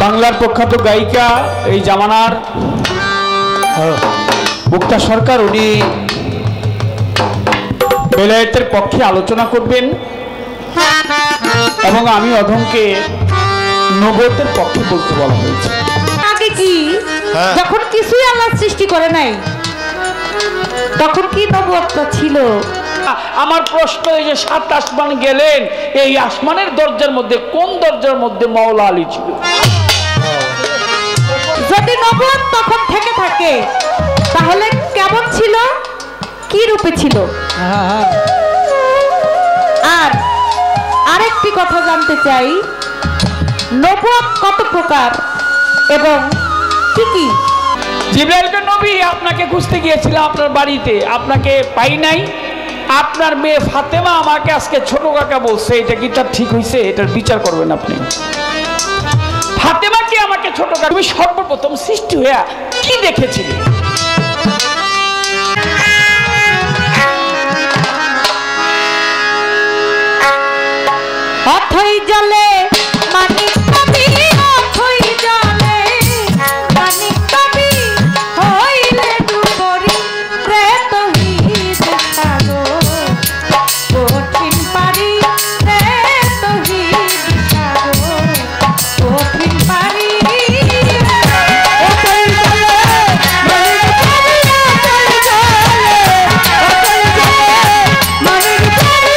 বাংলার প্রখ্যাত গায়িকা এই জামানার মুক্তা সরকার, উনি বেলায়েতের পক্ষে আলোচনা করবেন এবং আমি অধমকে নবুয়তের পক্ষে বলতে বলা হয়েছে। আগে কি যখন কিছুই আল্লাহ সৃষ্টি করে নাই তখন কি নবুয়তটা ছিল? আমার প্রশ্ন, এই যে 7 আসমান গেলেন, এই আসমানের দরজার মধ্যে কোন দরজার মধ্যে মাওলা আলী ছিল? যদি নবুয়ত তখন থেকে থাকে তাহলে কেমন ছিল, কি রূপে ছিল? আর আরেকটি কথা জানতে চাই, নবুয়ত কত প্রকার এবং কি কি? জিবরাইলকে নবী আপনাকে খুঁজতে গিয়েছিলাম আপনার বাড়িতে, আপনাকে পাই নাই। আপনার মেয়ে ফাতেমা আমাকে আজকে ছোট কাকা বলছে, এটা কি তার ঠিক হয়েছে? এটার বিচার করবেন আপনি। ফাতেমা কি আমাকে ছোট কাকা, তুমি সর্বপ্রথম সৃষ্টি হয়ে কি দেখেছিলে? অথই জলে মানিক কবি, অথই জলে মানিক কবি, হইলে ডুবরি রে তহিদ সাগর, কঠিন পারি রে তহিদ সাগর, কঠিন পারি। অথই জলে মানিক কবি, অথই জলে, অথই জলে মানিক কবি,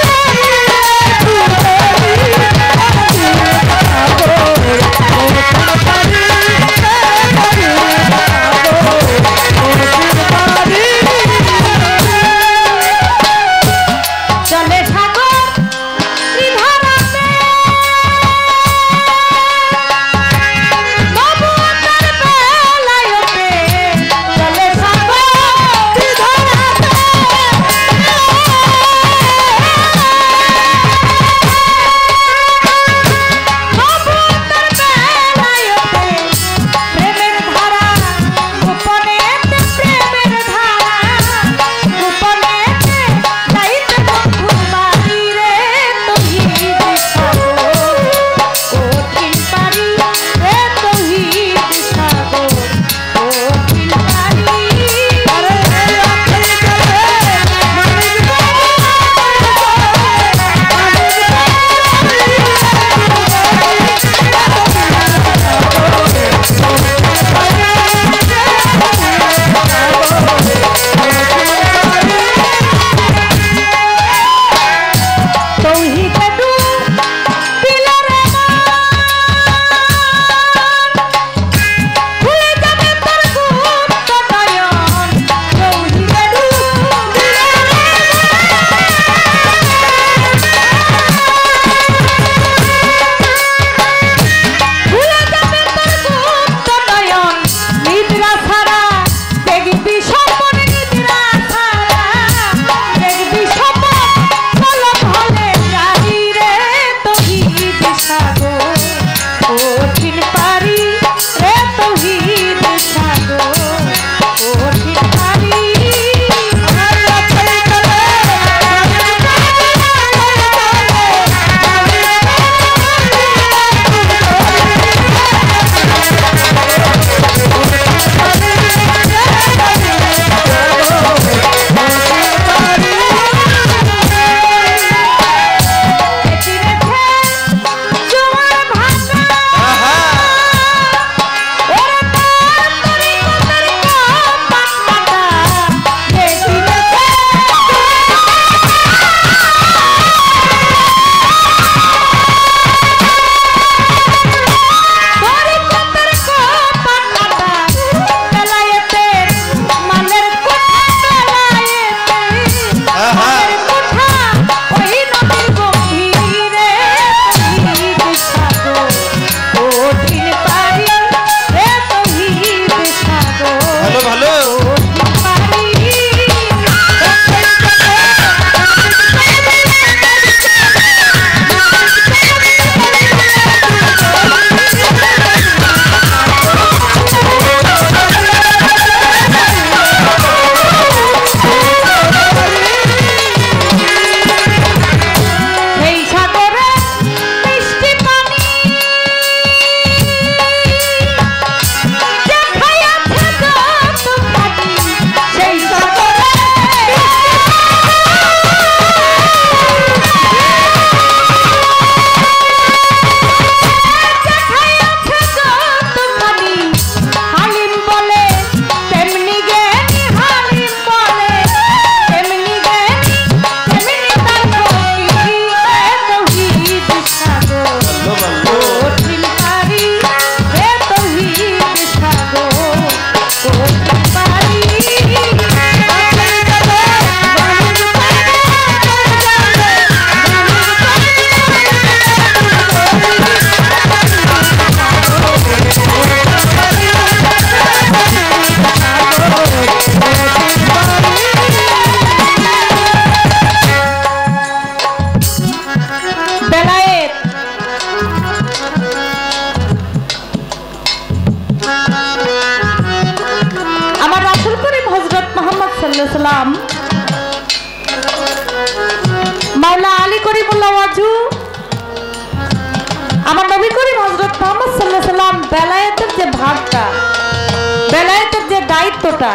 দায়িত্বটা,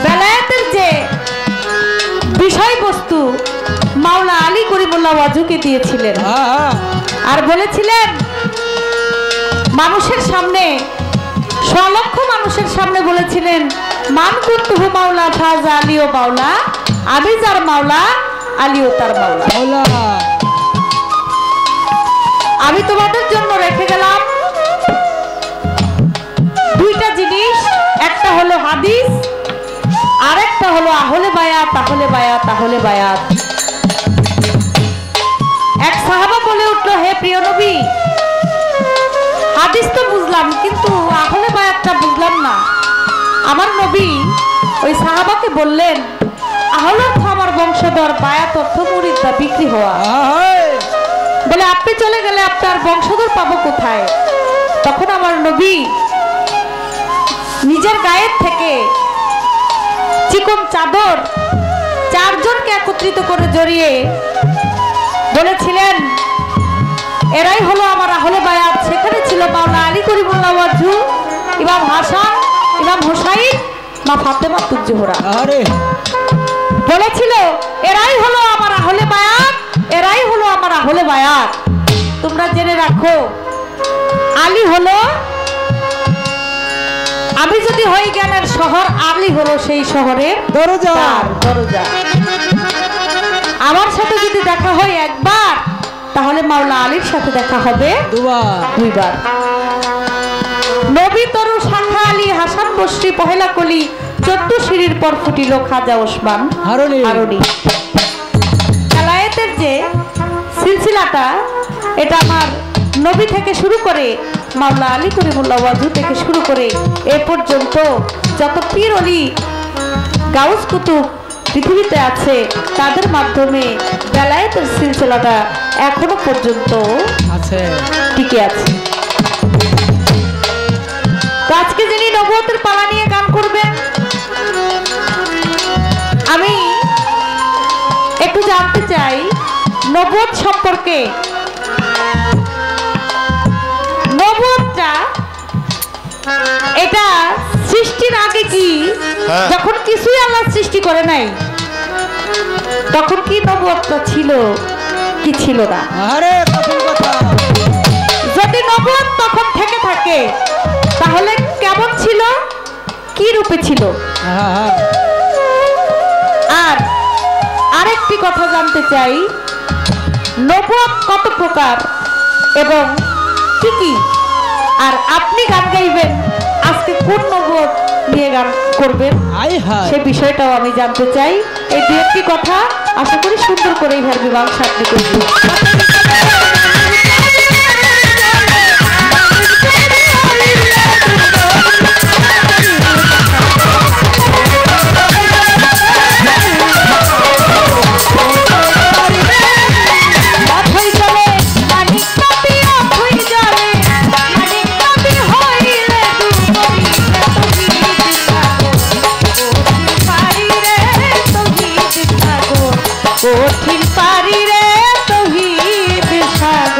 বেলায়েতের যে বিষয়বস্তু মাওলা আলী করিমুল্লাহ ওয়াজুকে দিয়েছিলেন আর বলেছিলেন মানুষের সামনে, স্বলক্ষ মানুষের সামনে বলেছিলেন, মান কুনতুহু মাওলা ফাজা আলীও মাওলা, আমি যার মাওলা আলীও তার মাওলা। আমি তোমাদের জন্য রেখে গেলাম দুইটা জিনিস, একটা হলো হাদিস, আরেকটা হলো আহলে বায়াত, তাহলে বায়াত, তাহলে বায়াত। এক সাহাবা বলে উঠলো, হে প্রিয় নবী, হাদিস তো বুঝলাম কিন্তু আহলে বায়াতটা বুঝলাম না। আমার নবী ওই সাহাবাকে বললেন, আহলে অর্থ আমার বংশধর, বায়াত অর্থ মুরিদ বা বিক্রি হওয়া। বলে আপনি চলে গেলে আপনার বংশধর পাবো কোথায়? তখন আমার নবী নিজের গায়ের থেকে চিকন চাদর চারজনকে একত্রিত করে জড়িয়ে বলেছিলেন, এরাই হলো আমার আহলে বায়াত। সেখানে ছিল মাওলা আলী করিমুল্লাহ ওয়াজু, ইমাম হাসান, ইমাম হুসাইন, মা ফাতেমা তুজ-জোহরা। বলেছিল এরাই হলো আমার আহলে বায়াত, এরাই হলো আমার আহলে বায়াত। তোমরা জেনে রাখো, আলী হলো, আমি যদি হই জ্ঞানের শহর, আলী হলো সেই শহরের দরজা। দরজা আমার সাথে যদি দেখা হয় একবার, তাহলে মাওলা আলীর সাথে দেখা হবে দুইবার। নবী তরু শাখা আলী হাসান বসরি পহেলা কলি, 14 সিঁড়ির পর ফুটিল খাজা ওসমান হারুনি। বেলায়েতের যে সিলসিলাটা, এটা আমার নবী থেকে শুরু করে মাওলা আলী করিমুল্লাহ ওয়াজু থেকে শুরু করে এ পর্যন্ত যত পীর অলি গাউস কুতুব পৃথিবীতে আছে, তাদের মাধ্যমে বেলায়েতের সিলসিলাটা এখনো পর্যন্ত আছে, টিকে আছে। তো আজকে যিনি নবুয়তের পালা নিয়ে গান করবেন, আমি একটু জানতে চাই নবুয়ত সম্পর্কে। নবুয়তটা এটা সৃষ্টির আগে কি, যখন কিছুই আল্লাহ সৃষ্টি করে নাই, তখন কি নবুয়তটা ছিল কি ছিল না? যদি নবুয়ত তখন থেকে থাকে, তাহলে কেমন ছিল, কি রূপে ছিল? আর আরেকটি কথা জানতে চাই, নবুয়ত কত প্রকার এবং কি কি? আর আপনি গান গাইবেন, আজকে কোন নবুয়ত নিয়ে গান করবেন, সে বিষয়টাও আমি জানতে চাই। এই দু একটি কথা আশা করি সুন্দর করে ইহার মীমাংসা আপনি করবেন। কঠিন পারি রে তৌহিদ সাগর।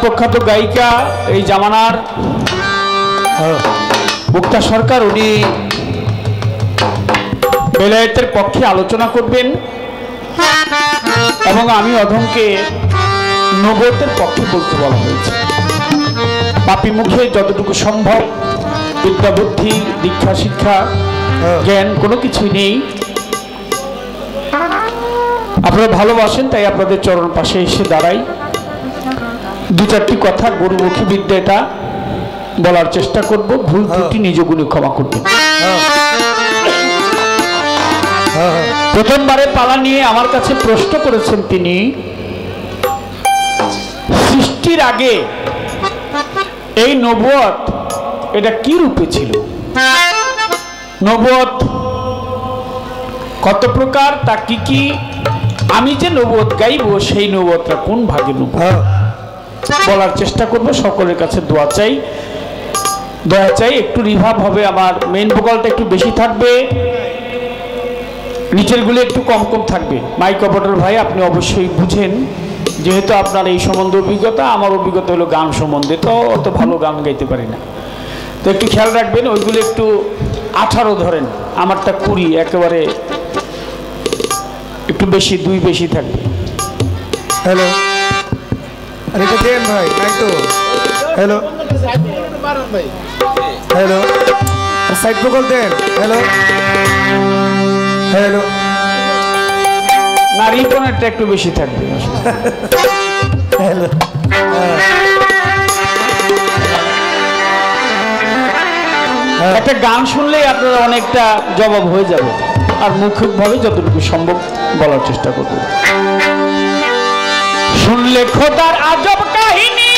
প্রখ্যাত গায়িকা এই জামানার মুক্তা সরকার, উনি বেলায়েতের পক্ষে আলোচনা করবেন এবং আমি অধমকে নবুয়তের পক্ষে বলতে বলা হয়েছে। পাপী মুখে যতটুকু সম্ভব বিদ্যা বুদ্ধি দীক্ষা শিক্ষা জ্ঞান কোনো কিছুই নেই। আপনারা ভালোবাসেন তাই আপনাদের চরণ পাশে এসে দাঁড়াই, দু চারটি কথা গুরুমুখী বিদ্যা এটা বলার চেষ্টা করব। ভুল ত্রুটি নিজ গুণে ক্ষমা করবেন। প্রথমবারে পালা নিয়ে আমার কাছে প্রশ্ন করেছেন তিনি, সৃষ্টির আগে এই নবুয়ত এটা কি রূপে ছিল, নবুয়ত কত প্রকার, তা কি কি, আমি যে নবুয়ত গাইব সেই নবুয়তটা কোন ভাগে নবুয়ত বলার চেষ্টা করব। সকলের কাছে দোয়া চাই, দয়া চাই। একটু রিভাব হবে, আমার মেইন ভোকালটা একটু বেশি থাকবে, নিচের গুলো একটু কম কম থাকবে। মাইক অপারেটর ভাই আপনি অবশ্যই বুঝেন, যেহেতু আপনার এই সম্বন্ধে অভিজ্ঞতা, আমার অভিজ্ঞতা হলো গান সম্বন্ধে, তো অত ভালো গান গাইতে পারি না, তো একটু খেয়াল রাখবেন। ওইগুলো একটু 18 ধরেন, আমারটা 20, একেবারে একটু বেশি, 2 বেশি থাকবে। হ্যালো, আরে তো দেন ভাই, নাই তো। হ্যালো হ্যালো, সাইড প্রকল দেন। হ্যালো হ্যালো, নারী পনেরটা একটু বেশি থাকবে। হ্যালো, একটা গান শুনলেই আপনারা অনেকটা জবাব হয়ে যাবে, আর মৌখিকভাবে যতটুকু সম্ভব বলার চেষ্টা করব। শুনলে খোদার আজব কাহিনী,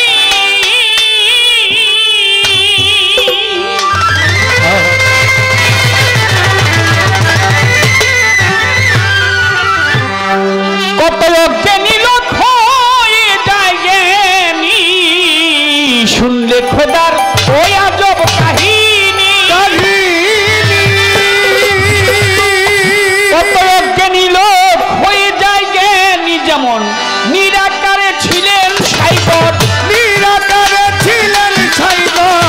কত জ্ঞানী লোক হয়ে যায় জ্ঞানী, শুনলে খোদার ওই আজব কাহিনী, কত জ্ঞানী লোক হয়ে যায় জ্ঞানী, যেমন নিরাকারে ছিলেন সাইবর, নিরাকারে ছিলেন সাইগর,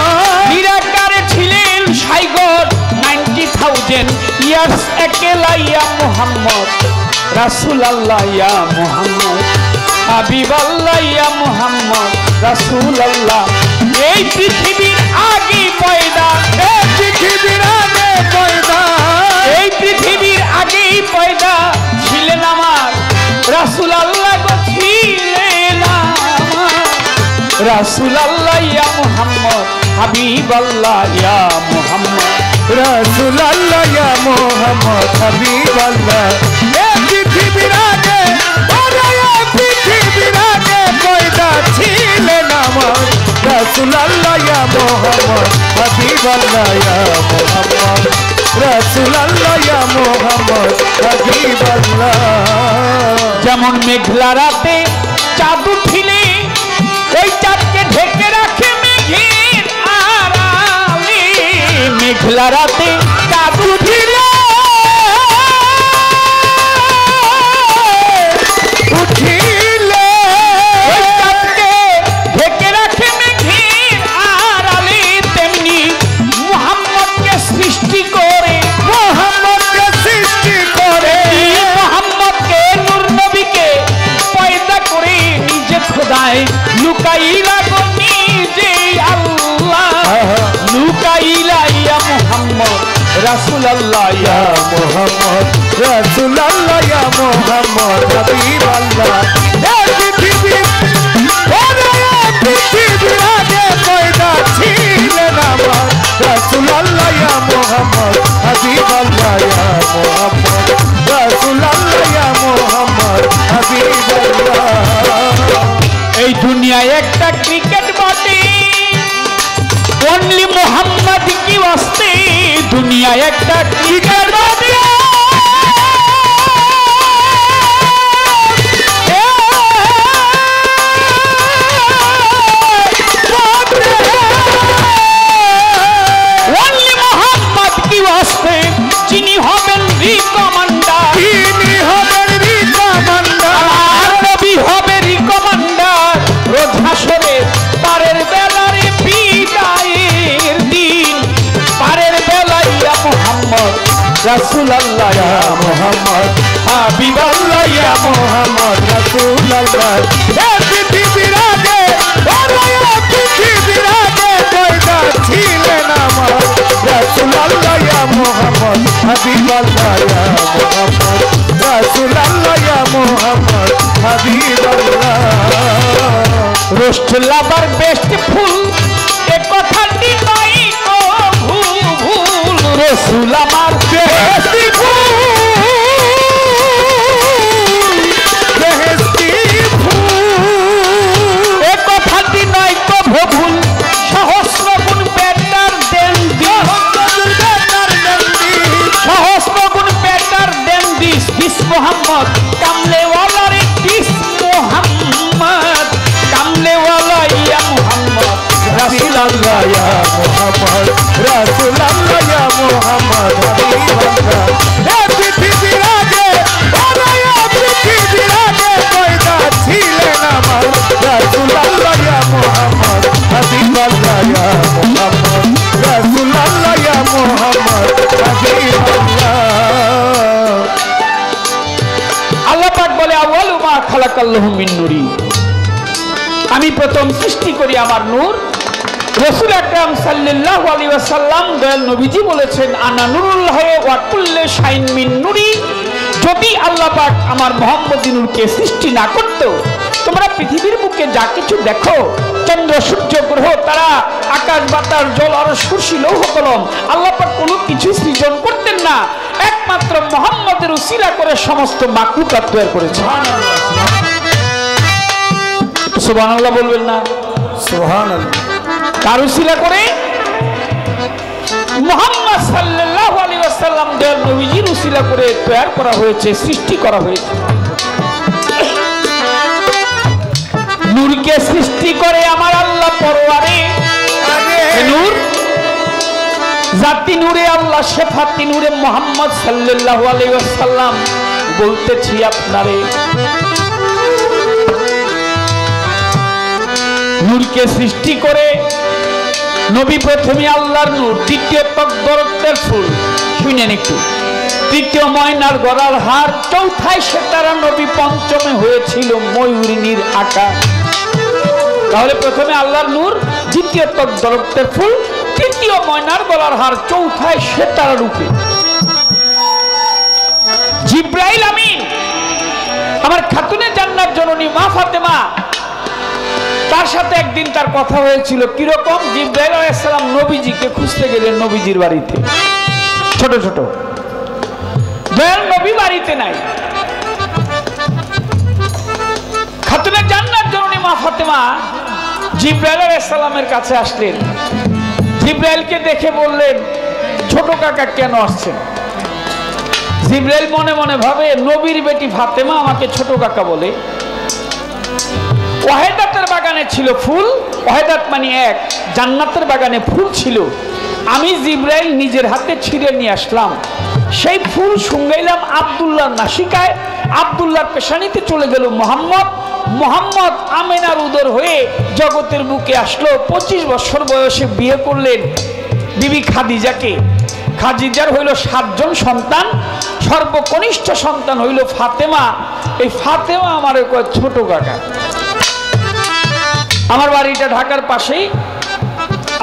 নিরাকারে ছিলেন সাইগর 90,000 ইয়ার্স একেলা ইয়া মুহাম্মদ রাসূলুল্লাহ ইয়া মুহাম্মদ হাবিবাল্লাহ ইয়া মুহাম্মদ রাসূলুল্লাহ। এই পৃথিবীর আগে পয়দা, এই পৃথিবীর আগে পয়দা, এই পৃথিবীর আগেই পয়দা ছিলেন আমার রাসূলুল্লাহ গো, ছিলেন আমার রাসূলুল্লাহ ইয়া মুহাম্মদ হাবিবাল্লাহ ইয়া মুহাম্মদ রাসূলুল্লাহ ইয়া মুহাম্মদ হাবিবাল্লাহ। এই পৃথিবীর আগে, এই পৃথিবীর আগে পয়দা ছিলেন আমার রাসূলুল্লাহ ইয়া মুহাম্মদ হাবিবাল্লাহ ইয়া মুহাম্মদ রাসূলুল্লাহ ইয়া মুহাম্মদ হাবিবাল্লাহ। যেমন মেঘলা রাতে চাঁদ উঠিলে ওই চাঁদকে ঢেকে রাখে মেঘের আড়ালে, মেঘলা রাতে চাঁদ উঠিলে উঠিলে ওই চাঁদকে ঢেকে রাখে মেঘের আড়ালে, তেমনি মুহাম্মদকে সৃষ্টি করে, মুহাম্মদকে সৃষ্টি করে, মুহাম্মদকে নূর নবীকে পয়দা করে নিজে খোদায় লুকাইলা গো নিজে আল্লাহ, লুকাইলা ইয়া মুহাম্মদ রাসূলুল্লাহ ইয়া মুহাম্মদ রাসূলুল্লাহ ইয়া মুহাম্মদ হাবিবাল্লাহ। এই পৃথিবীর, এই পৃথিবীর আগে পয়দা ছিলেন আমার রাসূলুল্লাহ ইয়া মুহাম্মদ হাবিবাল্লাহ ইয়া মুহাম্মদ রাসূলুল্লাহ ইয়া মুহাম্মদ হাবিবাল্লাহ। এই দুনিয়ায় একটা ক্রিকেট বটে, অনলি মোহাম্মদ কি ওয়াস্তে, দুনিয়ায় একটা ক্রিকেট বটে, অনলি মোহাম্মদ কি ওয়াস্তে, যিনি হবেন রিকমান্ডার, তিনি হবেন রিকমান্ডার, নবী হবে রিকমান্ডার, রোজ হাসরে মোহাম্মদ রাসূলুল্লাহ এই পৃথিবীর আগে ওরা পৃথিবীর আগে কয়টা ছিলেন আমার রাসূলুল্লাহ ইয়া মোহাম্মদ হাবিবাল্লাহ ইয়া মোহাম্মদ রাসূলুল্লাহ ইয়া মোহাম্মদ হাবিবাল্লাহ রসুলাবার বেস্ট ফুল এ কথাটি নয় গো ভুল রসুল আমার বেস্ট ফুল বেহেশতি ফুল এ কথাটি নয় গো ভুল সহস্র গুণ বেটার দেন সহস্র গুণ বেটার দেন দিস মোহাম্মদ কামলেওয়ালা রে দিস মোহাম্মদ কামলেওয়ালা ইয়া মোহাম্মদ রাসূলুল্লাহ ইয়া মোহাম্মদ রাসূলুল্লাহ ইয়া মোহাম্মদ হাবিবাল্লাহ এই পৃথিবীর আগে ওরা পৃথিবীর আগে কয়টা ছিলেন আমার রাসূলুল্লাহ ইয়া মোহাম্মদ হাবিবাল্লাহ ইয়া মোহাম্মদ রাসূলুল্লাহ ইয়া মোহাম্মদ হাবিবাল্লাহ আল্লাহ পাক বলে আউয়ালু মা খালাকাল্লাহু মিন নূরি আমি প্রথম সৃষ্টি করি আমার নূর রাসূল আকরাম সাল্লাল্লাহু আলাইহি ওয়াসাল্লাম দয়াল নবীজি বলেছেন আনা নূরুল্লাহ ওয়া কুল্লু শাইইন মিন নূরি যদি আল্লাহ পাক আমার মুহাম্মদী নূরকে সৃষ্টি না করত তোমরা পৃথিবীর বুকে যা কিছু দেখো চন্দ্র সূর্য গ্রহ তারা আকাশ বাতাস জল আর সূর্যি লৌহ কলম আল্লাহ পাক কোনো কিছু সৃজন করতেন না একমাত্র মুহাম্মদের উসিলা করে সমস্ত মাখলুকাত তৈরি করেছেন সুবহানাল্লাহ বলবেন না সুবহানাল্লাহ কার উসিলা করে মুহাম্মদ সাল্লাল্লাহু আলাইহি ওয়াসাল্লাম দয়াল নবীজির উসিলা করে তৈরি করা হয়েছে সৃষ্টি করা হয়েছে নূরকে সৃষ্টি করে আমার আল্লাহ পরওয়ারে নূর জাতি নূরে আল্লাহ শেফাতি নূরে মুহাম্মদ সাল্লাল্লাহু আলাইহি ওয়াসাল্লাম বলতেছি আপনারে নূরকে সৃষ্টি করে নবী প্রথমে আল্লাহর নূর দ্বিতীয় তকদরতের ফুল শুনেন একটু তৃতীয় ময়নার গলার হার চৌথায় সেতারা নবী পঞ্চমে হয়েছিল ময়ূরিনীর আকার তাহলে প্রথমে আল্লাহর নূর দ্বিতীয় তকদরতের ফুল তৃতীয় ময়নার গলার হার চৌথায় সেতারা রূপে জিব্রাইল আমিন আমার খাতুনে জান্নাত জননী মা ফাতেমা তার সাথে একদিন তার কথা হয়েছিল কিরকম জিব্রাইল আলাইহিস সালাম নবীজিকে খুঁজতে গেলেন নবীজির বাড়িতে ছোট ছোট দয়াল নবী বাড়িতে নাই খাতুনে জান্নাত জননী মা ফাতেমা জিব্রাইল আলাইহিস সালামের কাছে আসলেন জিব্রাইলকে দেখে বললেন ছোট কাকা কেন আসছেন জিব্রাইল মনে মনে ভাবে নবীর বেটি ফাতেমা আমাকে ছোট কাকা বলে ওয়াহেদাতের বাগানে ছিল ফুল ওয়াহেদাত মানে এক জান্নাতের বাগানে ফুল ছিল আমি জিব্রাইল নিজের হাতে ছিঁড়ে নিয়ে আসলাম সেই ফুল শুঙ্গাইলাম আব্দুল্লাহর নাসিকায় আব্দুল্লাহর পেশানিতে চলে গেল মোহাম্মদ মোহাম্মদ আমেনার উদর হয়ে জগতের বুকে আসলো 25 বছর বয়সে বিয়ে করলেন বিবি খাদিজাকে খাদিজার হইল 7 জন সন্তান সর্বকনিষ্ঠ সন্তান হইল ফাতেমা এই ফাতেমা আমার ছোট কাকা আমার বাড়িটা ঢাকার পাশেই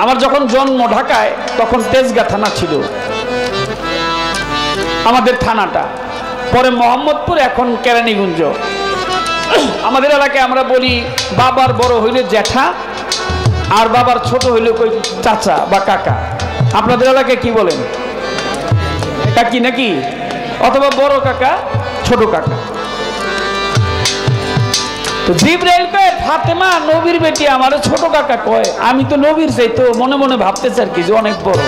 আমার যখন জন্ম ঢাকায় তখন তেজগাঁ থানা ছিল আমাদের থানাটা পরে মোহাম্মদপুর এখন কেরানীগঞ্জ আমাদের এলাকায় আমরা বলি বাবার বড় হইলে জ্যাঠা আর বাবার ছোট হইলে কই চাচা বা কাকা আপনাদের এলাকায় কি বলেন কাকি নাকি অথবা বড় কাকা ছোট কাকা তো জিব্রাইল কয় ফাতেমা নবীর বেটি আমারে ছোট কাকা কয় আমি তো নবীর চাই তো মনে মনে ভাবতেছি আর কি যে অনেক বড়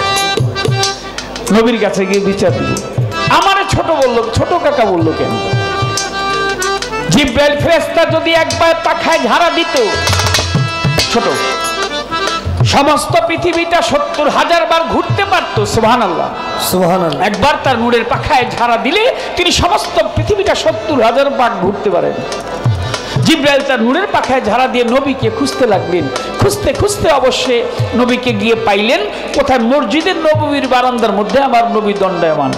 নবীর কাছে গিয়ে বিচার দিব আমারে ছোট বললো ছোট কাকা বললো কেন জিব্রাইল ফেরেশতা যদি একবার পাখায় ঝাড়া দিত ছোট সমস্ত পৃথিবীটা 70,000 বার ঘুরতে পারতো সুবহানাল্লাহ সুবহানাল্লাহ একবার তার নূরের পাখায় ঝাড়া দিলে তিনি সমস্ত পৃথিবীটা 70,000 বার ঘুরতে পারেন জিব্রাইল তার নূরের পাখায় ঝাড়া দিয়ে নবীকে খুঁজতে লাগলেন খুঁজতে খুঁজতে অবশ্যই নবীকে গিয়ে পাইলেন কোথায় মসজিদের নববীর বারান্দার মধ্যে আমার নবী দণ্ডায়মান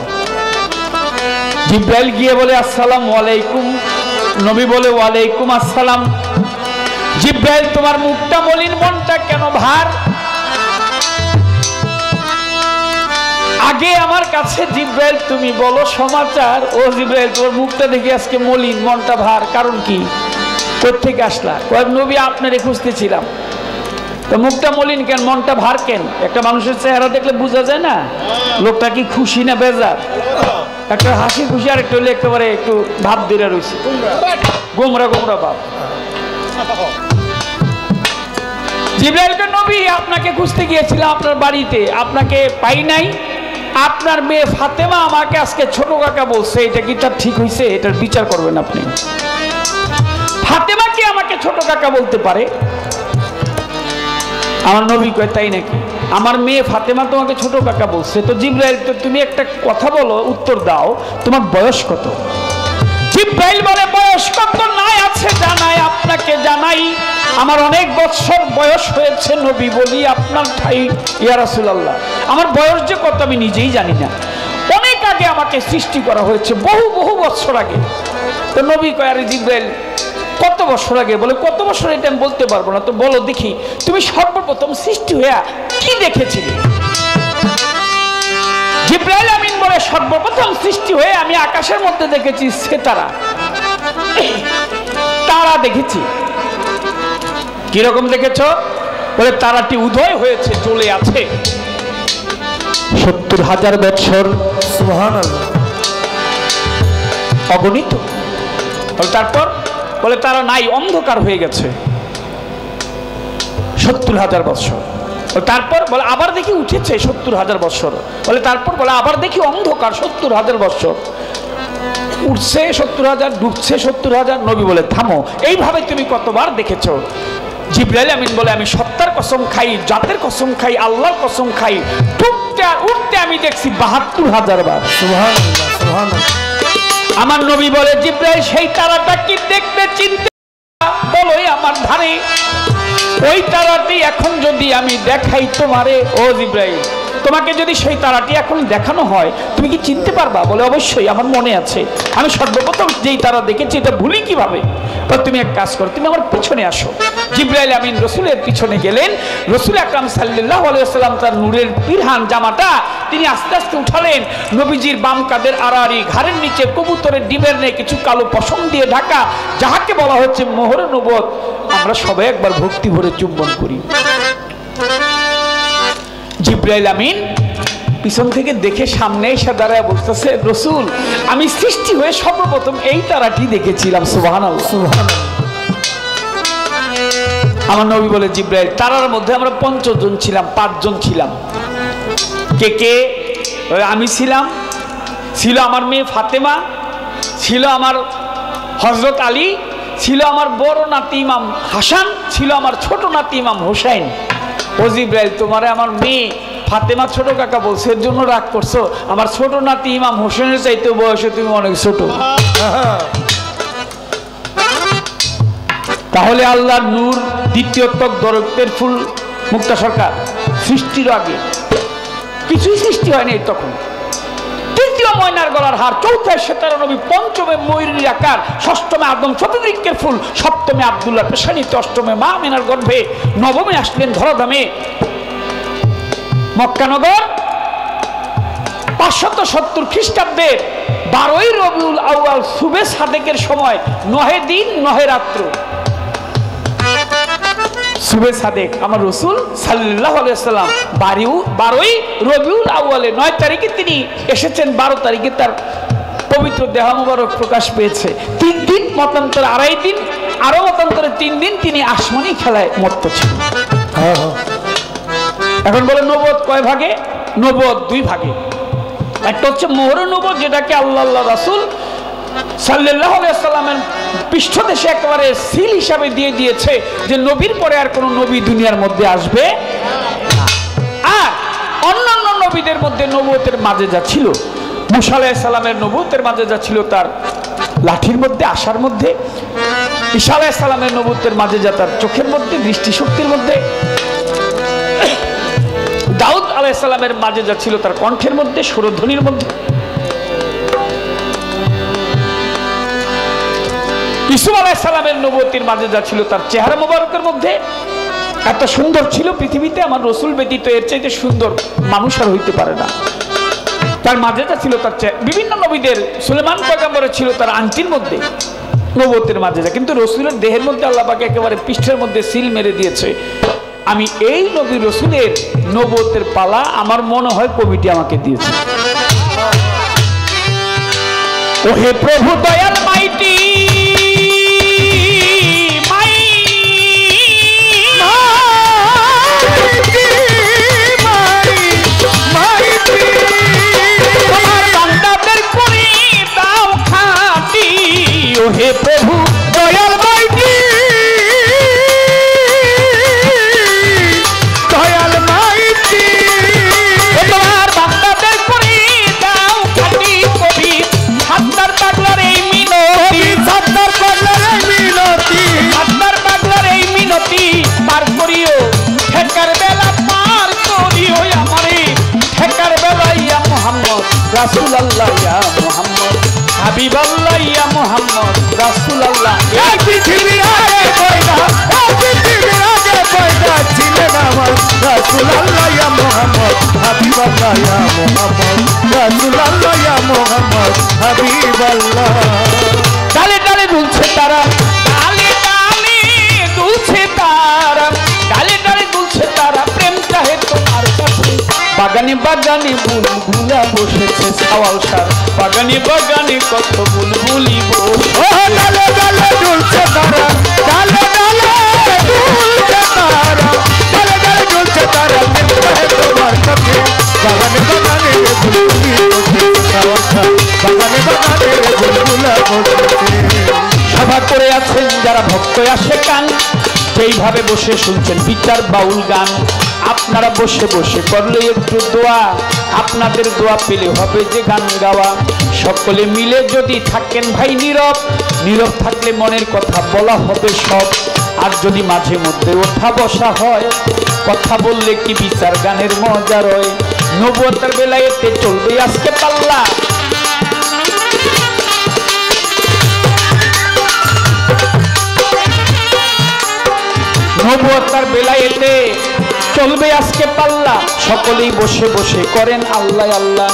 জিব্রাইল গিয়ে বলে আসসালামু আলাইকুম নবী বলে ওয়ালাইকুম আসসালাম। জিব্রাইল তোমার মুখটা মলিন, মনটা কেন ভার? আগে আমার কাছে জিব্রাইল তুমি বলো সমাচার। ও জিব্রাইল তোমার মুখটা দেখে আজকে মলিন, মনটা ভার, কারণ কি? কোত্থেকে আসলা? কয়েক নবী আপনারে খুঁজতেছিলাম। তো মুখটা মলিন কেন, মনটা ভার কেন? একটা মানুষের চেহারা দেখলে বোঝা যায় না লোকটা কি খুশি না বেজার। একটা হাসি খুশি, আর একটু একেবারে একটু ভাব দিয়ে রয়েছে, গোমরা গোমরা ভাব। জিব্রাইলকে নবী আপনাকে খুঁজতে গিয়েছিলাম আপনার বাড়িতে, আপনাকে পাই নাই। আপনার মেয়ে ফাতেমা আমাকে আজকে ছোট কাকা বলছে, এটা কি তার ঠিক হয়েছে? এটার বিচার করবেন আপনি। ফাতেমা কি আমাকে ছোট কাকা বলতে পারে? আমার নবী কয় তাই নাকি? আমার মেয়ে ফাতেমা তোমাকে ছোট কাকা বলছে। তো জিব্রাইল, তো তুমি একটা কথা বলো, উত্তর দাও, তোমার বয়স কত? জিব্রাইল বলে বয়স কত নাই আছে জানাই আপনাকে জানাই, আমার অনেক বছর বয়স হয়েছে নবী। বলি আপনার ঠাই ইয়া রাসূলুল্লাহ, আমার বয়স যে কত আমি নিজেই জানি না। অনেক আগে আমাকে সৃষ্টি করা হয়েছে, বহু বহু বছর আগে। তো নবী কয় আরে জিব্রাইল কত বছর আগে? বলে কত বছর এটা আমি বলতে পারবো না। তো বলো দেখি তুমি সর্বপ্রথম সৃষ্টি হয়ে কি দেখেছিলে? জিব্রাইল আমিন বলে সর্বপ্রথম সৃষ্টি হয়ে আমি আকাশের মধ্যে দেখেছি সিতারা, তারা দেখেছি। কিরকম দেখেছো? বলে তারাটি উদয় হয়েছে, চলে আছে ৭০,০০০ বছর, সুবহানাল্লাহ, অগণিত। তারপর বলে তারা নাই, অন্ধকার হয়ে গেছে ৭০,০০০ বছর। তারপর বলে আবার দেখি উঠেছে ৭০,০০০ বছর। বলে তারপর বলে আবার দেখি অন্ধকার ৭০,০০০ বছর, উঠছে ৭০,০০০, ডুবছে ৭০,০০০। নবী বলে থামো, এইভাবে তুমি কতবার দেখেছো? জিব্রাইল আমিন বলে আমি সত্তার কসম খাই, জাতের কসম খাই, আল্লাহর কসম খাই, ডুবতে আর উঠতে আমি দেখছি ৭২,০০০ বার। সুবহানাল্লাহ, সুবহানাল্লাহ। আমার নবী বলে জিব্রাইল সেই তারাটা কি দেখতে চিনতে বলোই আমার ধারে, ওই তারাটি এখন যদি আমি দেখাই তোমারে, ও জিব্রাইল তোমাকে যদি সেই তারাটি এখন দেখানো হয় তুমি কি চিনতে পারবা? বলে অবশ্যই, আমার মনে আছে, আমি সর্বপ্রথম যেই তারা দেখেছি এটা ভুলি কিভাবে? তো তুমি এক কাজ করো, তুমি আমার পিছনে আসো। জিব্রাইল আমিন রসুলের পিছনে গেলেন। রসুল আকরাম সাল্লাল্লাহু আলাইহি ওয়াসাল্লাম তার নূরের পিরহান জামাটা তিনি আস্তে আস্তে উঠালেন। নবীজির বাম কাঁধের আড়াআড়ি, ঘাড়ের নিচে কবুতরের ডিমের নেই কিছু কালো পশম দিয়ে ঢাকা, যাহাকে বলা হচ্ছে মোহরে নবুয়ত। আমরা সবাই একবার ভক্তি ভরে চুম্বন করি। জিব্রাইল আমিন পিছন থেকে দেখে সামনে এসে দাঁড়ায় বলতেছে রসুল আমি সৃষ্টি হয়ে সর্বপ্রথম এই তারাটি দেখেছিলাম। সুবহানাল্লাহ, সুবহানাল্লাহ। আমার নবী বলে জিব্রাইল তারার মধ্যে আমরা ৫ জন ছিলাম, ৫ জন ছিলাম। কে কে? আমি ছিলাম, ছিল আমার মেয়ে ফাতেমা, ছিল আমার হযরত আলী, ছিল আমার বড় নাতি ইমাম হাসান, ছিল আমার ছোট নাতি ইমাম হুসাইন। ও জিব্রাইল তোমারে আমার মেয়ে ফাতেমা ছোট কাকা বলছে, এর জন্য রাগ করছো? আমার ছোট নাতি ইমাম হোসেনের চাইতে বয়সে তুমি অনেক ছোট। তাহলে আল্লাহর নূর দ্বিতীয় তক দরক্তের ফুল মুক্তা সরকার সৃষ্টির আগে কিছুই সৃষ্টি হয়নি তখন। তৃতীয় ময়নার গলার হার, চৌথায় সেতারা নবী, পঞ্চমে ময়ূরীর আকার, ষষ্ঠমে আদম চতুর্দিকের ফুল, সপ্তমে আব্দুল্লাহ পেশানিতে, অষ্টমে মা মেনার গর্ভে, নবমে আসলেন ধরাধামে মক্কানগর ৫৭০ খ্রিস্টাব্দের ১২ই রবিউল আউয়াল সুবে সাদেকের সময় ৯ দিন ৯ রাত্র সুবে সাদেক আমার রসুল সাল্লাল্লাহু আলাইহি ওয়াসাল্লাম ১২ই রবিউল আউয়ালে ৯ তারিখে তিনি এসেছেন, ১২ তারিখে তার পবিত্র দেহ মুবারক প্রকাশ পেয়েছে। ৩ দিন মতান্তরে ২.৫ দিন, আরো মতান্তরে ৩ দিন তিনি আসমানি খেলায় মত্ত ছিলেন। এখন বলে নবুয়ত কয় ভাগে? নবুয়ত ২ ভাগে। একটা হচ্ছে মোহরে নবুয়ত, যেটাকে আল্লাহ রাসূল সাল্লাল্লাহু আলাইহি ওয়াসাল্লামের পৃষ্ঠদেশে একেবারে সিল হিসাবে দিয়ে দিয়েছে যে নবীর পরে আর কোনো নবী দুনিয়ার মধ্যে আসবে না। আর অন্যান্য নবীদের মধ্যে নবুয়তের মাঝে যা ছিল, মুসা আলাইহিস সালামের নবুয়তের মাঝে যা ছিল তার লাঠির মধ্যে, আশার মধ্যে, ঈসা আলাইহিস সালামের নবুয়তের মাঝে যা তার চোখের মধ্যে, দৃষ্টিশক্তির মধ্যে, দাউদ আলাইহিস সালামের মাঝে যা ছিল তার কণ্ঠের মধ্যে, সুরধ্বনির মধ্যে, ইউসুফ আলাইহিস সালামের নবুয়তের মাঝে যা ছিল তার চেহারা মোবারকের মধ্যে এত সুন্দর ছিল, পৃথিবীতে আমার রসুল ব্যতীত এর চাইতে সুন্দর মানুষ আর হইতে পারে না। তার মাঝে যা ছিল তার বিভিন্ন নবীদের, সুলেমান পয়গম্বরের ছিল তার আংটির মধ্যে নবুয়তের মাঝে যা, কিন্তু রসুলের দেহের মধ্যে আল্লাহ পাক একেবারে পৃষ্ঠের মধ্যে সিল মেরে দিয়েছে। আমি এই নবী রসুলের নবুয়তের পালা আমার মনে হয় কমিটি আমাকে দিয়েছে। ওহে প্রভু দয়াল মাইটি হে প্রভু দয়াল মাইটি দয়াল মাইটি তোমার বান্দাদের করে দাও খাঁটি কবি হাত্তার পাগলার এই মিনতি হাত্তার পাগলার এই মিনতি হাত্তার পাগলার এই মিনতি পার করিও ঠেকার বেলা পার করিও আমারে ঠেকার বেলা ইয়া মুহাম্মদ রাসূলুল্লাহ ইয়া মুহাম্মদ হাবিবাল্লাহ ইয়া মুহাম্মদ রাসূলুল্লাহ। এই পৃথিবীর আগে পয়দা, এই পৃথিবীর আগে পয়দা ছিলেন আমার রাসূলুল্লাহ ইয়া মুহাম্মদ হাবিবাল্লাহ ইয়া মুহাম্মদ রাসূলুল্লাহ ইয়া মুহাম্মদ হাবিবাল্লাহ। ডালে ডালে দুলছে তারা, ডালে ডালে দুলছে তারা, ডালে ডালে দুলছে তারা, প্রেম চাহে তোমার কাছে। বাগানে বাগানে বুলবুলা বসেছে ছাওয়াল সার, বাগানে বাগানে কত বুলবুলি বসে। ডালে ডালে দুলছে তারা, ডালে ডালে দুলছে তারা, ডালে ডালে দুলছে তারা, প্রেম চাহে তোমার কাছে। বাগানে বাগানে বুলবুলি বসেছে ছাওয়াল সার, বাগানে বাগানে বুলবুলা বসেছে। সভা করে আছেন যারা ভক্ত আসে কান, সেইভাবে বসে শুনছেন বিচার বাউল গান। আপনারা বসে বসে করলে একটু দোয়া, আপনাদের দোয়া পেলে হবে যে গান গাওয়া। সকলে মিলে যদি থাকেন ভাই নীরব, নীরব থাকলে মনের কথা বলা হবে সব। আর যদি মাঝে মধ্যে ওঠা বসা হয়, কথা বললে কি বিচার গানের মজা রয়। নবুয়তের বেলায় এতে চলবে আজকে পাল্লা, নবুয়তের বেলায়েতে চলবে আজকে পাল্লা। সকলেই বসে বসে করেন আল্লাহ আল্লাহ।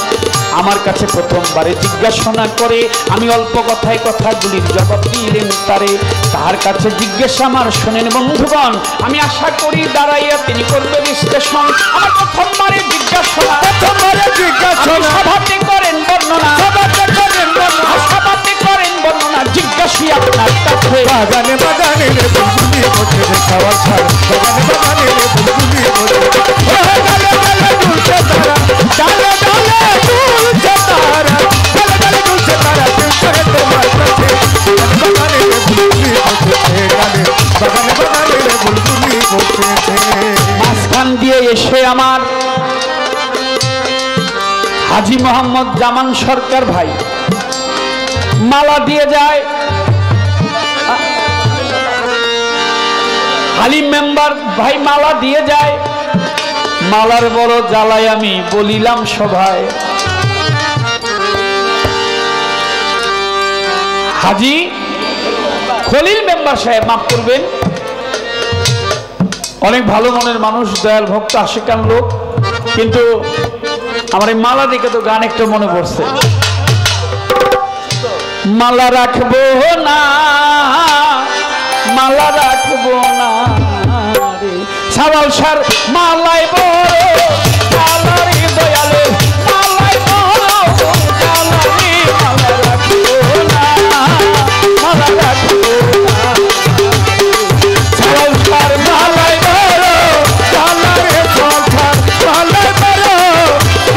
আমার কাছে প্রথমবারে জিজ্ঞাসা করে আমি অল্প কথায় কথাগুলির জবাব দিলেন তারে। তার কাছে জিজ্ঞাসা আমার শোনেন বন্ধুগণ, আমি আশা করি দাঁড়াইয়া তিনি করবেন বিশ্লেষণ। আমার প্রথমবারে জিজ্ঞাসা, প্রথমবারে জিজ্ঞাসা সভাতে করেন বর্ণনা, সভাতে করেন বর্ণনা, সভাতে করেন বর্ণনা। জিজ্ঞাসী আপনার কাছে বাগানে বাগানে বুলবুলি বসেছে ছাওয়াল সার, বাগানে বাগানে বুলবুলি বসেছে। ডালে ডালে দুলছে তারা, ডালে ডালে দুলছে তারা, ডালে ডালে দুলছে তারা, প্রেম চাহে তোমার কাছে। বাগানে বুলবুলি বসেছে, ডালে বাগানে বাগানে বুলবুলি বসেছে। মাঝখান দিয়ে এসে আমার হাজী মোহাম্মদ জামান সরকার ভাই মালা দিয়ে যায়। হালিম মেম্বার ভাই মালা দিয়ে যায়। মালার বড় জ্বালায় আমি বলিলাম সভায়, হাজী খলিল মেম্বার সাহেব মাফ করবেন, অনেক ভালো মনের মানুষ, দয়াল ভক্ত আশিকান লোক, কিন্তু আমার এই মালা দেখে তো গান একটা মনে পড়ছে। মালা রাখবো না, মালা রাখবো না রে ছাওয়াল সার, মালাই বড় মালারে দয়ালে, মালাই বড় জালালে। মালা রাখবো না, মালা রাখবো না ছাওয়াল সার, মালাই বড় জালারে, ছাওয়াল সার মালাই বড়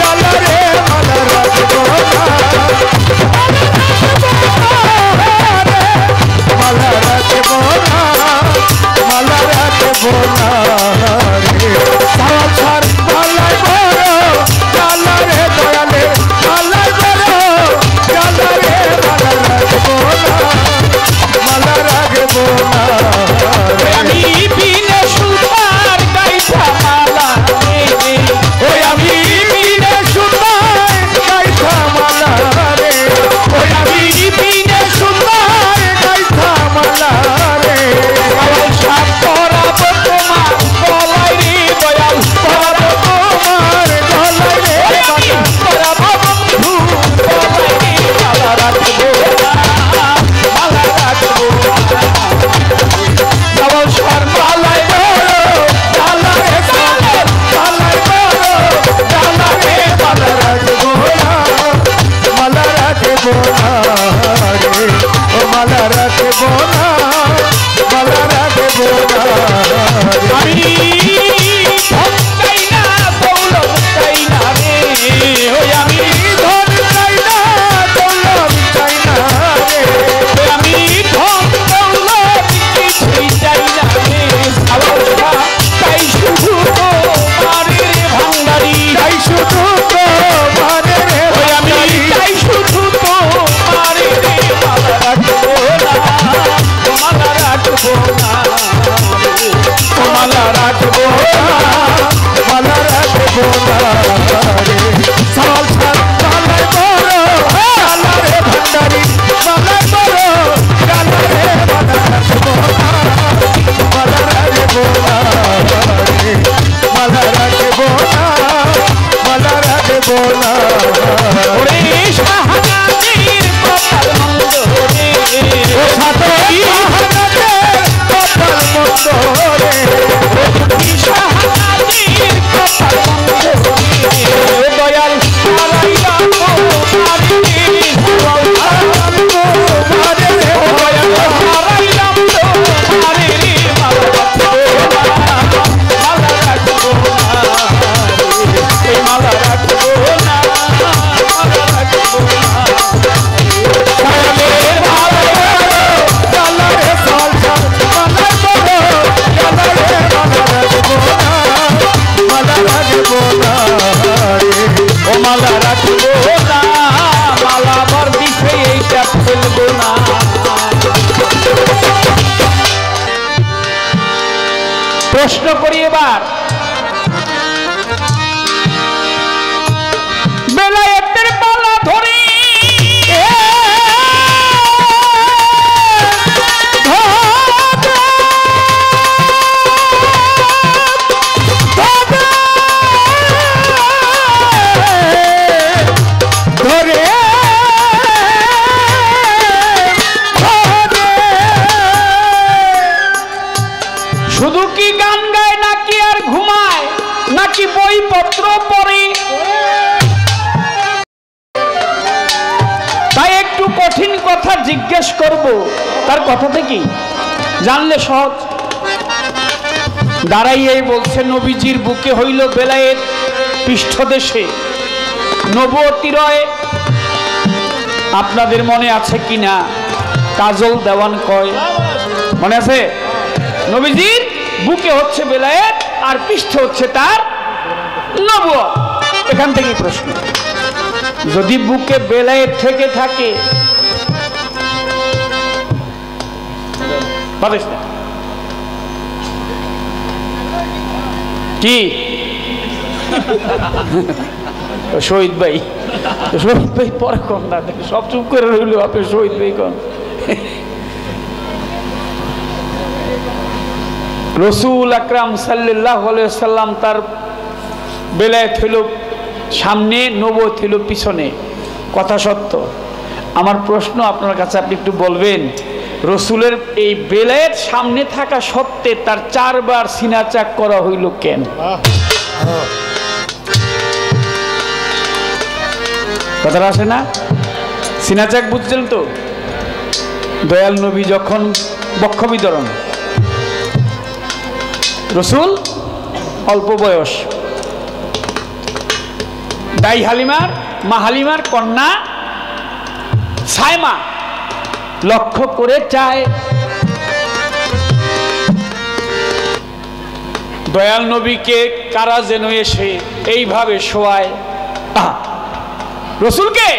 জালারে। মালা রাখবো না, মালা রাখবো না, মালা রাখবো না রে ছাওয়াল সার। রাখবো না, মালা রাখবো না। আমি ধন চাই না দৌলত চাই না রে, ওই আমি ধন চাই না, দৌলত চাই না রে, আমি ধন দৌলত কিছুই চাই না রে, ভালোবাসা তাই শুধু তোমার রে ভান্ডারি, তাই শুধু তোমার রে ওই আমি তাই শুধু তোমার রে মালা রাখবো না, মালা রাখবো না, মালা রাখবো না, মালা রাখবো না রে। সাল সাল মালায় বড় গালা রে ভান্ডারি, মালায় বড় গালা রে, মালা রাখবো না, মালা রাখবো না রে, মালা রাখবো না, মালা রাখবো না। ওরে শাহজাদির কপাল মন্দ রে, ও সাথে মহারাজের কপাল মন্দ রে, শাহজাদির কপাল মন্দ রে, দয়াল হারাইলাম তোমার রে, মারে রে দয়াল হারাইলাম তোমার রে, মালা রাখবো না, এই মালা রাখবো না, মালা রাখবো না। গালা রে সাল সাল মালায় বড় গালা রে, মালা রাখবো না, মালা রাখবো না রে। ও মালা রাখবো না, মালা ভর দিছে এইটা ফেলবো না। প্রশ্ন করি এবার, বেলায়েতের মালা ধরে ধরে শুধু কি গান গায় নাকি আর ঘুমায়, নাকি বইপত্র পড়ে? তাই একটু কঠিন কথা জিজ্ঞেস করব, তার কথাটা কি জানলে সহজ। দাঁড়াইয়াই বলছে নবীজির বুকে হইল বেলায়েত, পৃষ্ঠদেশে নবুয়তি রয়। আপনাদের মনে আছে কিনা কাজল দেওয়ান কয়, মনে আছে? নবীজির বুকে হচ্ছে বেলায়েত আর পৃষ্ঠে হচ্ছে তার নবুয়ত। এখান থেকে প্রশ্ন, যদি বুকে বেলায়েত থেকে থাকে, কি শহীদ ভাই, শহীদ ভাই পরে কন না, সব চুপ করে রইল, আপনি শহীদ ভাই কন। রসুল আকরাম সাল্লাল্লাহু আলাইহি ওয়াসাল্লাম তার বেলায়েত হইল সামনে, নবুয়ত হইল পিছনে, কথা সত্য। আমার প্রশ্ন আপনার কাছে, আপনি একটু বলবেন, রসুলের এই বেলায়েত সামনে থাকা সত্ত্বে তার 4 বার সিনা চাক করা হইল কেন? কথাটা আসে না? সিনা চাক বুঝছেন তো? দয়াল নবী যখন বক্ষ বিতরণ, রসুল অল্প বয়স, দাই হালিমার মা হালিমার কন্যা সায়মা লক্ষ্য করে চায় দয়াল নবীকে কারা যেন এসে এইভাবে শোয়ায়, রসুলকে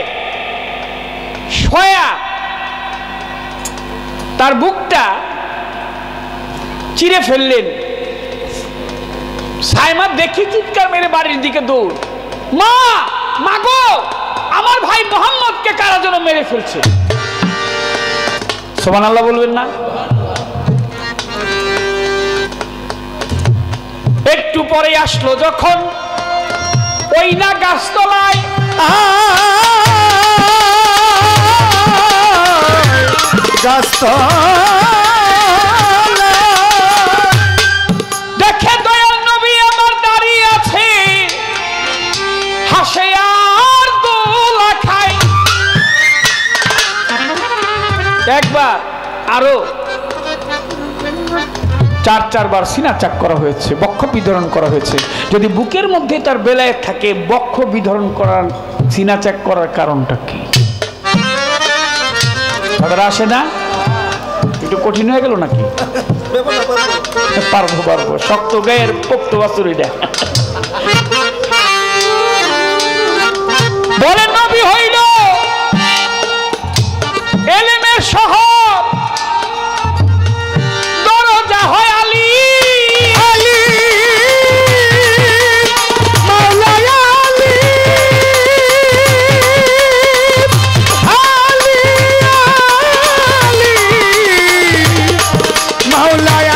শোয়া তার বুকটা চিরে ফেললেন। সায়মা দেখি চিৎকার মেরে বাড়ির দিকে দৌড়, মা মাগো, আমার ভাই মোহাম্মদকে কারা যেন মেরে ফেলছে। সুবহানাল্লাহ বলবেন না? একটু পরে আসলো যখন ওই না গাছতলায়, দেখে দয়াল নবী আমার দাঁড়িয়ে আছে, হাসে আর দোলা খায়। একবার আরো 4 বার সিনা চাক করা হয়েছে, বক্ষ বিধরণ করা হয়েছে। যদি বুকের মধ্যে তার বেলায়েত থাকে, বক্ষ বিধরণ করার, সিনা চাক করার কারণটা কি? তাদের আসে না? একটু কঠিন হয়ে গেল নাকি? পারবো পারবো, শক্ত গায়ের পোক্ত বাছুরিটা। বলেন নবী হইল এলেমের শহর, দরজা হয় আলী, আলী মাওলায় আলী, আলী আলী মাওলায়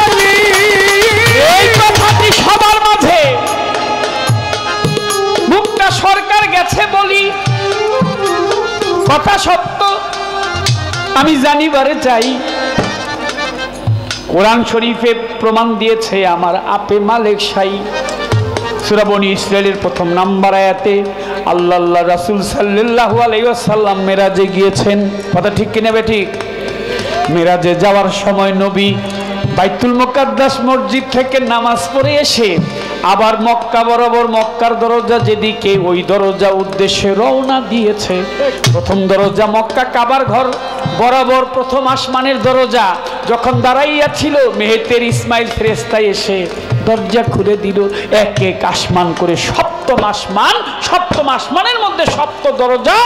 আলী। এই কথাটি সবার মাঝে মুক্তা সরকার গেছে বলি কথা সত্য, আমি জানিবারে চাই। কোরআন শরীফে প্রমাণ দিয়েছে আমার আপে মালিক শাহী। সূরা বনী ইসরাইলের 1 নাম্বার আয়াতে আল্লাহ রাসূল সাল্লাল্লাহু আলাইহি ওয়াসাল্লাম মেরাজে গিয়েছেন। কথা ঠিক কিনা বেঠিক? মেরাজে যাওয়ার সময় নবী বাইতুল মুকাদ্দাস মসজিদ থেকে নামাজ পড়ে এসে আবার মক্কা বরাবর, মক্কার দরজা যেদিকে, ওই দরজা উদ্দেশ্যে রওনা দিয়েছে। প্রথম দরজা মক্কা কাবার ঘর বরাবর, প্রথম আসমানের দরজা যখন দাঁড়াইয়া ছিল, মেহেতের ইসমাইল ফেরেশতা এসে দরজা খুলে দিল। এক এক আসমান করে সপ্তম আসমান, সপ্তম আসমানের মধ্যে সপ্ত দরজা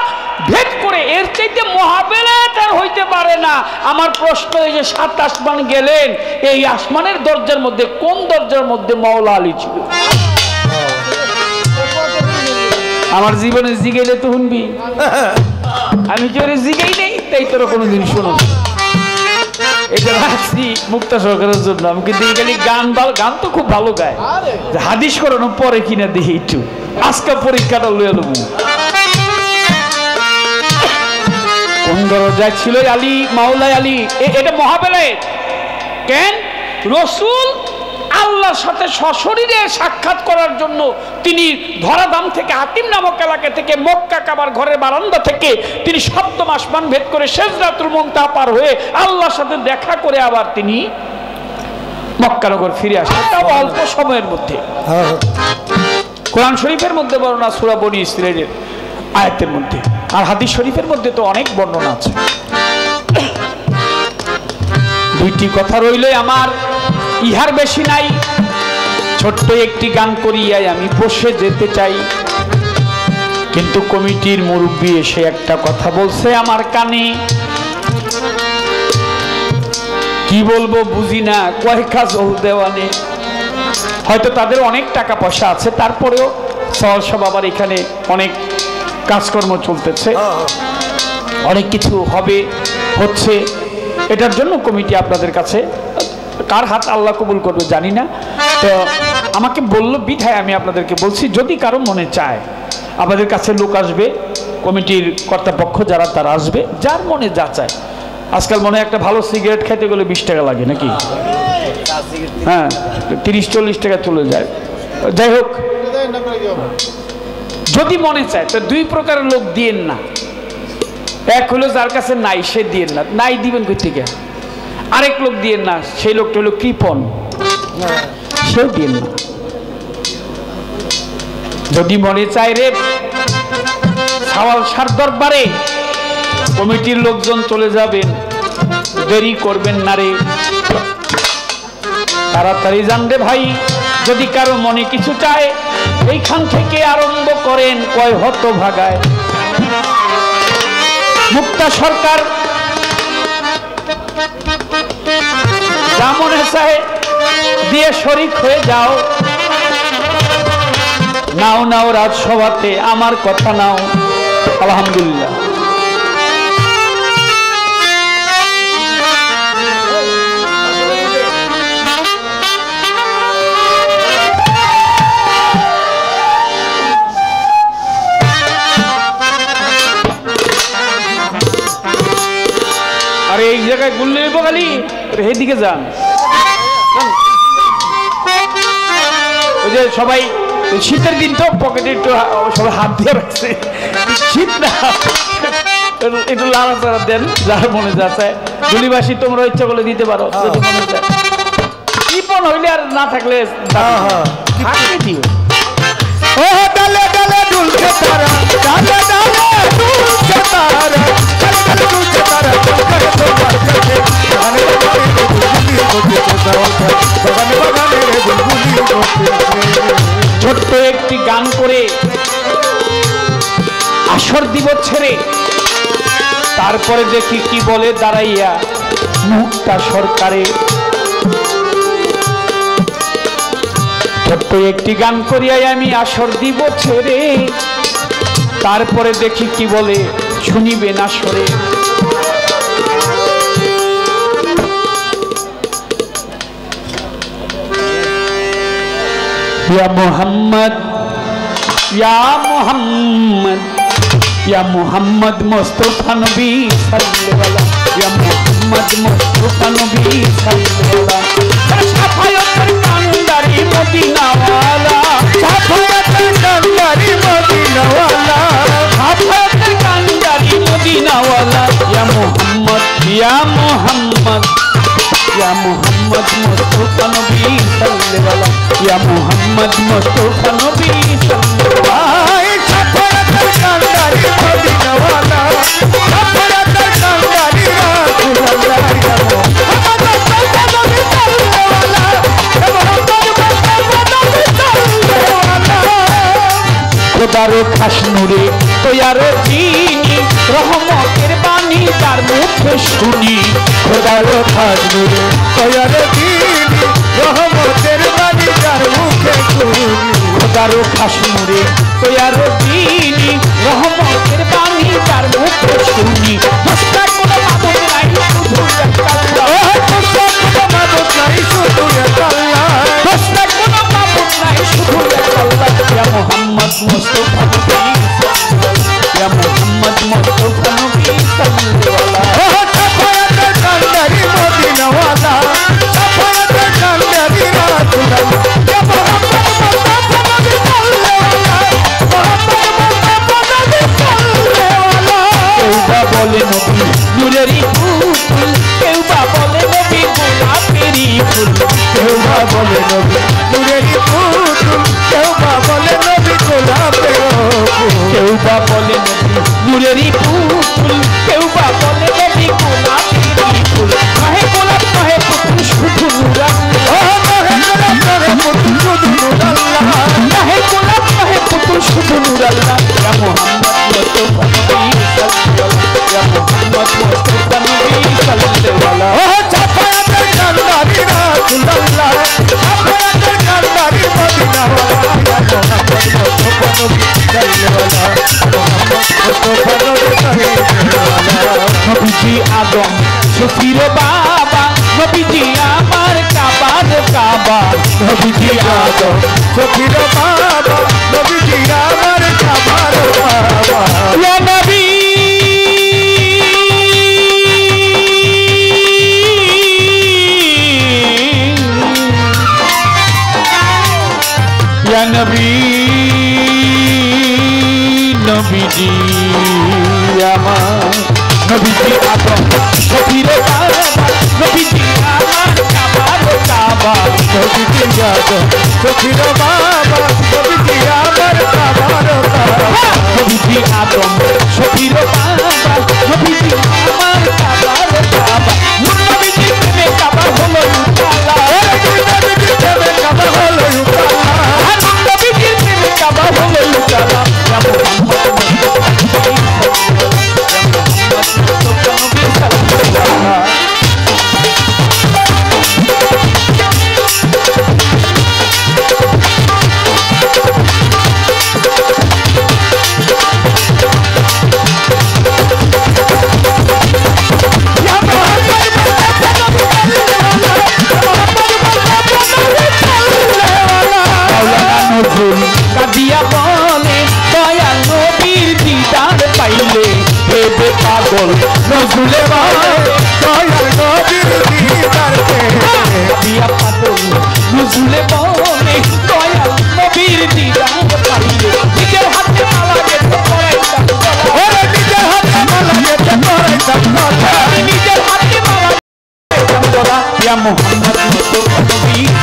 ভেদ করে, এর চাইতে মহাবেলায়েত আর হইতে পারে না। আমার প্রশ্ন, এই যে 7 আসমান গেলেন, এই আসমানের দরজার মধ্যে কোন দরজার মধ্যে মাওলা আলী ছিল? আমার জীবনে জিগাইলে তো শুনবি, আমি জোরে জিগাই নেই, তাই তোর কোনোদিন শুনো। এটা রাখছি মুক্তা সরকারের জন্য। আমি কিন্তু খালি গান তো খুব ভালো গায়, হাদিস করানো পরে কিনা দেখি একটু, আজকে পরীক্ষাটা লইয়া নেব। কোন দরজায় ছিল আলী, মাওলায় আলী? এটা মহাবেলায়েত। কেন? রসুল আল্লাহর সাথে সশরীরে সাক্ষাৎ করার জন্য তিনি ধরাধাম থেকে, হাতিম নামক এলাকা থেকে, মক্কা কাবার ঘরের বারান্দা থেকে তিনি সপ্তম আসমান ভেদ করে সিদরাতুল মুনতাহা পার হয়ে আল্লাহর সাথে দেখা করে আবার তিনি মক্কানগর ফিরে আসেন, তাও অল্প সময়ের মধ্যে। কোরআন শরীফের মধ্যে বর্ণনা সূরা বনী ইসরাইলের আয়াতের মধ্যে, আর হাদিস শরীফের মধ্যে তো অনেক বর্ণনা আছে। দুইটি কথা রইলে আমার, ইহার বেশি নাই। ছোট্ট একটি গান করিয়াই আমি বসে যেতে চাই, কিন্তু কমিটির মুরব্বী এসে একটা কথা বলছে আমার কানে। কি বলবো বুঝি না, কয় কাজল দেওয়ানে। হয়তো তাদের অনেক টাকা পয়সা আছে, তারপরেও সব আবার এখানে অনেক কাজকর্ম চলতেছে, অনেক কিছু হবে, হচ্ছে। এটার জন্য কমিটি আপনাদের কাছে, কার হাত আল্লাহ কবুল করবে জানি না, তো আমাকে বললো বিধায় আমি আপনাদেরকে বলছি, যদি কারো মনে চায় আপনাদের কাছে লোক আসবে, কমিটির কর্তাপক্ষ যারা তারা আসবে, যার মনে যা চায়। আজকাল মনে হয় একটা ভালো সিগারেট খাইতে গেলে 20 টাকা লাগে নাকি? হ্যাঁ, 30-40 টাকা চলে যায়। যাই হোক, যদি মনে চায় তো 2 প্রকারের লোক দিয়েন না। এক হলো যার কাছে নাই, সে দিয়েন না, নাই দিবেন কই থেকে। আরেক লোক দিয়েন না, সেই লোকটা হলো কৃপণ, সেও দিয়েন না। যদি মনে চায় রে সাওয়াল সার দরবারে, কমিটির লোকজন চলে যাবেন, দেরি করবেন না রে, তাড়াতাড়ি যান রে ভাই। যদি কারো মনে কিছু চায়, এইখান থেকে আরম্ভ করেন, কয় হত ভাগায়। মুক্তা সরকার যা মনে চায় দিয়ে শরিক হয়ে যাও। নাও নাও রাজসভাতে আমার কথা নাও। আলহামদুলিল্লাহ। আরে এই জায়গায় গুল্লে খালি এদিকে যান। ওই যে সবাই শীতের দিন তো পকেটে একটু সবাই হাত দিয়ে রাখছে, শীত না একটু লাড়াচাড়া দেন যার মনে যাচ্ছে। গুলিবাসী তোমরা ইচ্ছা করলে দিতে পারো যদি মনে চায়। কৃপণ হইলে আর না থাকলে থাকলে দিও। ও ডালে ডালে দুলছে তারা, ডালে ডালে দুলছে তারা, ডালে ডালে দুলছে তারা, চমকারে তোমার কাছে বাগানে বাগানে বুলবুলি করতেছে। ছোট্ট একটি গান করে আসর দিব ছেড়ে, তারপরে দেখি কি বলে দাঁড়াইয়া মুক্তা সরকারে। ছোট্ট একটি গান করিয়াই আমি আসর দিব ছেড়ে, তারপরে দেখি কি বলে শুনিবে না সরে। ইয়া মুহাম্মদ ইয়া মুহাম্মদ ইয়া মুহাম্মদ মুস্তাফা নবী সাল্লাল্লাহু ইয়া মুহাম্মদ মুস্তাফা নবী সাল্লাল্লাহু সাফায়াতের কান্দারি মদিনা ওয়ালা, সাফায়াতের কান্দারি মদিনা ওয়ালা, সাফায়াতের কান্দারি মদিনা ওয়ালা। ইয়া মুহাম্মদ ইয়া মুহাম্মদ ইয়া মুহাম্মদ মুস্তাফা নবী সাল্লাল্লাহু ইয়া মুহাম্মদ মুস্তাফা নবী সাল্লাল্লাহু। সাফায়াতের কান্দারি মদিনা ওয়ালা, সাফায়াতের কান্দারি রাসূলুল্লাহ, ইয়া মুহাম্মদ মুস্তাফা নবী সাল্লাল্লাহু খোদারো খাস নূরে তোয়ারো চিনি, রহমতের বাণী তার মুখে শুনি। খোদারো খাস নূরে তোয়ারো চিনি, রহমতের বাণী তার মুখে শুনি। খোদারো খাস নূরে তোয়ারো চিনি, রহমতের বাণী তার মুখে শুনি। মুস্তাক কোনো মাবুদ নাই শুধু একটা আল্লাহ, মুস্তাক কোনো মাবুদ নাই শুধু একটা আল্লাহ, মুস্তাক কোনো মাবুদ নাই শুধু একটা আল্লাহ। ইয়া মুহাম্মদ মুস্তাফা নবী সাল্লাল্লাহু ইয়া মুহাম্মদ মুস্তাফা নবী সাল্লাল্লাহু। সাফায়াতের কান্দারি মদিনা ওয়ালা, সাফায়াতের কান্দারি রাসূলুল্লাহ, ইয়া মুহাম্মদ মুস্তাফা নবী সাল্লাল্লাহু, মুহাম্মদ মুস্তাফা নবী সাল্লাল্লাহু। কেউ বা বলে নবী নূরেরই পুতুল, কেউ বা বলে নবী গোলাপেরই ফুল। কেউ বা বলে নবী নূরেরই পুতুল, কেউ বা বলে নবী গোলাপের ফুল। কেউ বা বলে নবী নূরেরই পুতুল, কেউ বা বলে নবী গোলাপেরই ফুল। নহে গোলাপ নহে পুতুল শুধু নূর আল্লাহ, নহে পুতুল শুধু নূর আল্লাহ, নহে গোলাপ নহে পুতুল শুধু নূর আল্লাহ। ইয়া মুহাম্মদ মুস্তাফা নবী সাল্লাল্লাহু ইয়া মুহাম্মদ মুস্তাফা নবী সাল্লাল্লাহু। সাফায়াতের কান্দারি রাসূলুল্লাহ, সাফায়াতের কান্দারি মদিনা ওয়ালা, ইয়া মুহাম্মদ মুস্তাফা নবী সাল্লাল্লাহু, মুহাম্মদ মুস্তাফা নবী সাল্লাল্লাহু। নবীজি আদম শফির বাবা, নবীজি আমার কাবার কাবা। নবীজি আদম শফির বাবা, নবীজি আমার কাবার বাবা। ইয়া নবী ইয়া নবী নবীজি আমার, নবীজি আদম শফির বাবা, নবীজি আমার কাবার কাবা। নবীজি আদম শফির বাবা, নবীজি আমার কাবার বাবা। নবীজি আদম শফির বাবা, নবীজি আমার কাবার কাবা। নবীজি প্রেমে কাবা হলো উতালা, নবীজি প্রেমে কাবা হলো উতালা, নবীজি প্রেমে কাবা হলো উতালা। ইয়া মুহাম্মদ মুস্তাফা নবী সাল্লাল্লাহু। কাদিয়া বলে দয়াল নবীর দিদার পাইলে হেবে পাগল। নজরুলে বলে দয়াল নবীর দিদার পেলে দিয়া পাগল। নজরুলে বলে দয়াল নবীর দিদার পাইলে নিজের হাতে মালা গেঁথে পরাইতাম গলা। ওরে নিজের হাতে মালা গেঁথে মোহাম্মদ মুস্তফা নবী